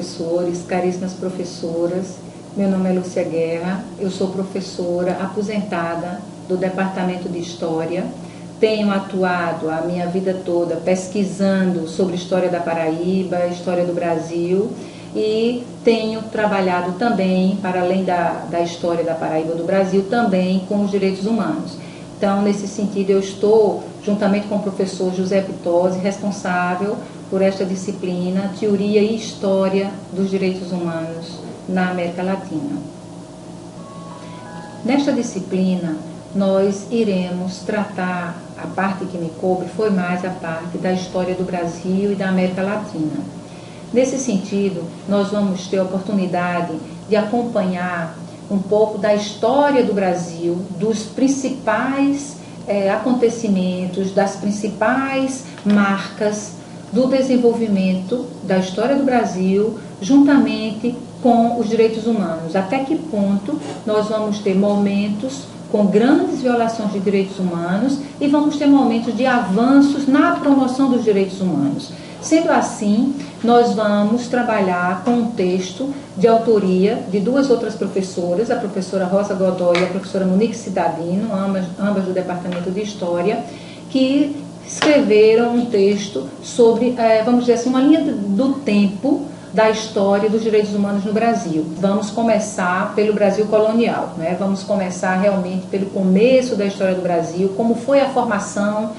professores, caríssimas professoras. Meu nome é Lúcia Guerra, eu sou professora aposentada do Departamento de História. Tenho atuado a minha vida toda pesquisando sobre história da Paraíba, história do Brasil, e tenho trabalhado também, para além da história da Paraíba do Brasil, também com os direitos humanos. Então, nesse sentido, eu estou, juntamente com o professor José Pitozzi, responsável por esta disciplina, Teoria e História dos Direitos Humanos na América Latina. Nesta disciplina, nós iremos tratar, a parte que me coube foi mais a parte da história do Brasil e da América Latina. Nesse sentido, nós vamos ter a oportunidade de acompanhar um pouco da história do Brasil, dos principais acontecimentos, das principais marcas do desenvolvimento da história do Brasil, juntamente com os direitos humanos. Até que ponto nós vamos ter momentos com grandes violações de direitos humanos e vamos ter momentos de avanços na promoção dos direitos humanos. Sendo assim, nós vamos trabalhar com um texto de autoria de duas outras professoras, a professora Rosa Godoy e a professora Monique Cidadino, ambas do Departamento de História, que escreveram um texto sobre, vamos dizer assim, uma linha do tempo da história dos direitos humanos no Brasil. Vamos começar pelo Brasil colonial, né? Vamos começar realmente pelo começo da história do Brasil, como foi a formação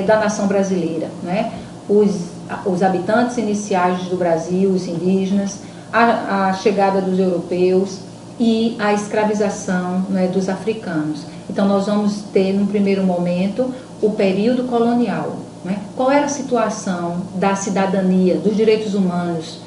da nação brasileira, né? Os habitantes iniciais do Brasil, os indígenas, a chegada dos europeus e a escravização, né, dos africanos. Então nós vamos ter, num primeiro momento, o período colonial, né? Qual era a situação da cidadania, dos direitos humanos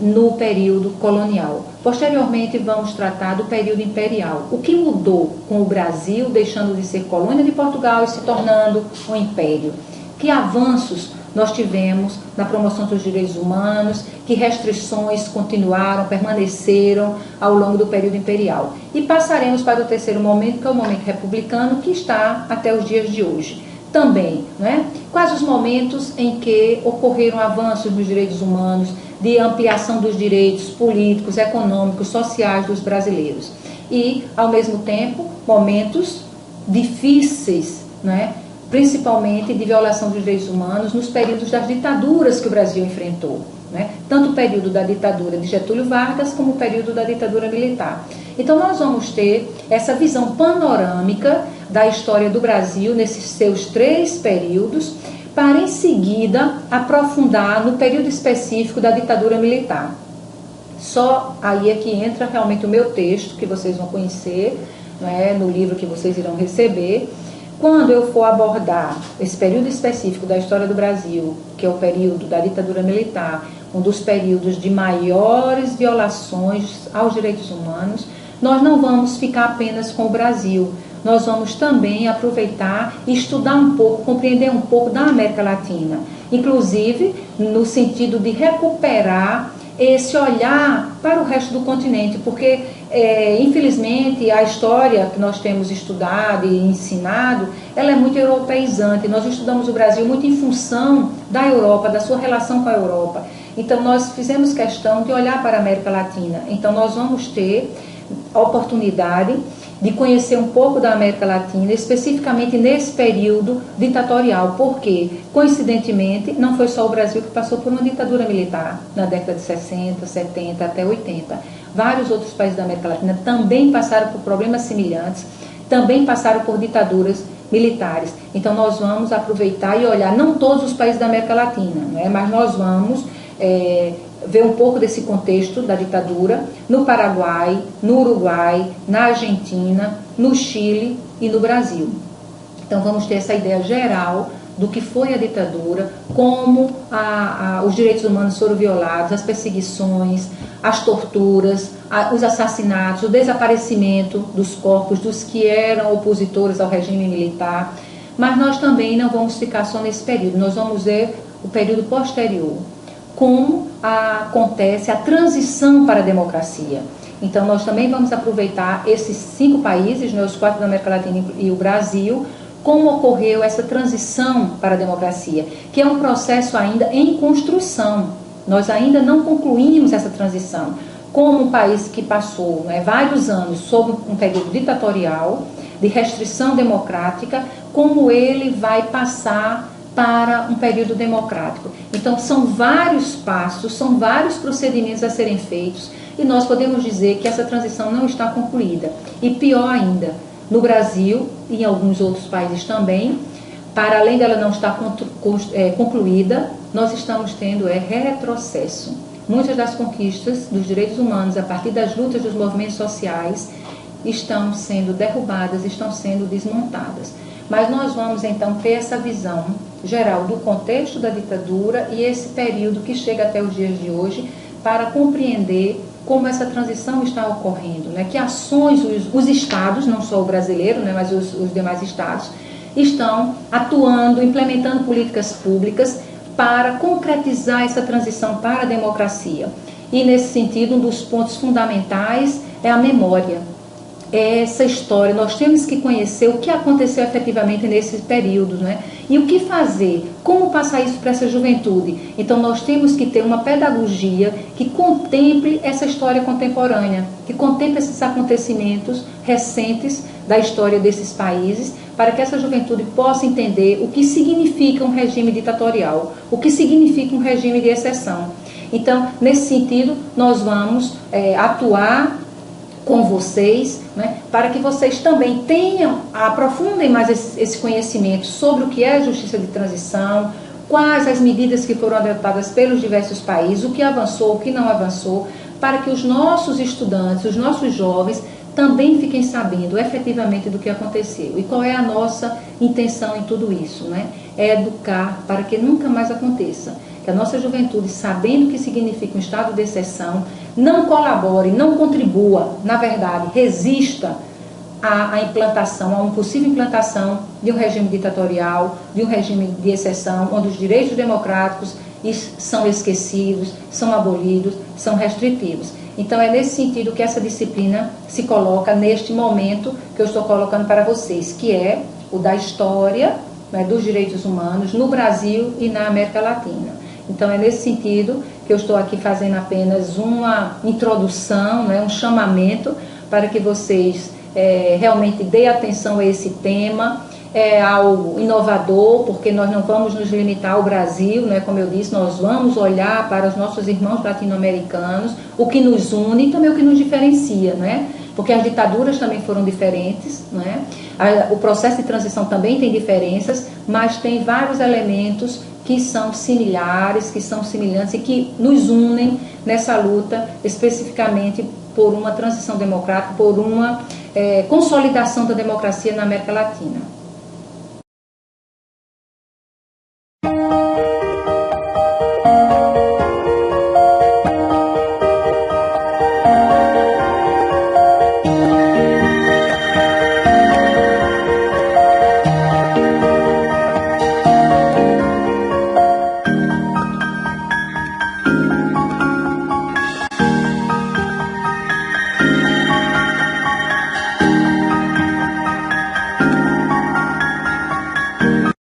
no período colonial. Posteriormente vamos tratar do período imperial. O que mudou com o Brasil deixando de ser colônia de Portugal e se tornando um império? Que avanços nós tivemos na promoção dos direitos humanos, que restrições continuaram, permaneceram ao longo do período imperial. E passaremos para o terceiro momento, que é o momento republicano, que está até os dias de hoje. Também, né? Quais os momentos em que ocorreram avanços nos direitos humanos, de ampliação dos direitos políticos, econômicos, sociais dos brasileiros. E, ao mesmo tempo, momentos difíceis, né? Principalmente de violação dos direitos humanos nos períodos das ditaduras que o Brasil enfrentou, né? Tanto o período da ditadura de Getúlio Vargas como o período da ditadura militar. Então nós vamos ter essa visão panorâmica da história do Brasil nesses seus três períodos, para em seguida aprofundar no período específico da ditadura militar. Só aí é que entra realmente o meu texto, que vocês vão conhecer, né, no livro que vocês irão receber. Quando eu for abordar esse período específico da história do Brasil, que é o período da ditadura militar, um dos períodos de maiores violações aos direitos humanos, nós não vamos ficar apenas com o Brasil. Nós vamos também aproveitar e estudar um pouco, compreender um pouco da América Latina, inclusive no sentido de recuperar esse olhar para o resto do continente, porque infelizmente a história que nós temos estudado e ensinado, ela é muito europeizante. Nós estudamos o Brasil muito em função da Europa, da sua relação com a Europa. Então nós fizemos questão de olhar para a América Latina. Então nós vamos ter a oportunidade de conhecer um pouco da América Latina, especificamente nesse período ditatorial, porque, coincidentemente, não foi só o Brasil que passou por uma ditadura militar na década de 60, 70 até 80. Vários outros países da América Latina também passaram por problemas semelhantes, também passaram por ditaduras militares. Então nós vamos aproveitar e olhar, não todos os países da América Latina, né, mas nós vamos ver um pouco desse contexto da ditadura no Paraguai, no Uruguai, na Argentina, no Chile e no Brasil. Então vamos ter essa ideia geral do que foi a ditadura, como os direitos humanos foram violados, as perseguições, as torturas, os assassinatos, o desaparecimento dos corpos dos que eram opositores ao regime militar. Mas nós também não vamos ficar só nesse período, nós vamos ver o período posterior, como acontece a transição para a democracia. Então nós também vamos aproveitar esses 5 países, né, os 4 da América Latina e o Brasil, como ocorreu essa transição para a democracia, que é um processo ainda em construção. Nós ainda não concluímos essa transição. Como um país que passou, né, vários anos sob um período ditatorial, de restrição democrática, como ele vai passar para um período democrático. Então, são vários passos, são vários procedimentos a serem feitos, e nós podemos dizer que essa transição não está concluída. E pior ainda, no Brasil e em alguns outros países também, para além dela não estar concluída, nós estamos tendo retrocesso. Muitas das conquistas dos direitos humanos, a partir das lutas dos movimentos sociais, estão sendo derrubadas, estão sendo desmontadas. Mas nós vamos então ter essa visão geral do contexto da ditadura e esse período que chega até os dias de hoje, para compreender como essa transição está ocorrendo, né? Que ações os estados, não só o brasileiro, né, mas os demais estados, estão atuando, implementando políticas públicas para concretizar essa transição para a democracia. E nesse sentido, um dos pontos fundamentais é a memória. Essa história, nós temos que conhecer o que aconteceu efetivamente nesse período, né? E o que fazer, como passar isso para essa juventude. Então nós temos que ter uma pedagogia que contemple essa história contemporânea, que contemple esses acontecimentos recentes da história desses países, para que essa juventude possa entender o que significa um regime ditatorial, o que significa um regime de exceção. Então, nesse sentido, nós vamos atuar com vocês, né, para que vocês também aprofundem mais esse conhecimento sobre o que é a justiça de transição, quais as medidas que foram adotadas pelos diversos países, o que avançou, o que não avançou, para que os nossos estudantes, os nossos jovens, também fiquem sabendo efetivamente do que aconteceu. E qual é a nossa intenção em tudo isso, né? É educar para que nunca mais aconteça. Que a nossa juventude, sabendo o que significa um estado de exceção, não colabore, não contribua, na verdade, resista à implantação, a uma possível implantação de um regime ditatorial, de um regime de exceção, onde os direitos democráticos são esquecidos, são abolidos, são restritivos. Então é nesse sentido que essa disciplina se coloca neste momento que eu estou colocando para vocês, que é o da história, né, dos direitos humanos no Brasil e na América Latina. Então é nesse sentido que eu estou aqui fazendo apenas uma introdução, né, um chamamento para que vocês realmente deem atenção a esse tema. É algo inovador, porque nós não vamos nos limitar ao Brasil, né? Como eu disse, nós vamos olhar para os nossos irmãos latino-americanos, o que nos une e também o que nos diferencia, né? Porque as ditaduras também foram diferentes, né? O processo de transição também tem diferenças, mas tem vários elementos que são similares, que são semelhantes e que nos unem nessa luta especificamente por uma transição democrática, por uma consolidação da democracia na América Latina.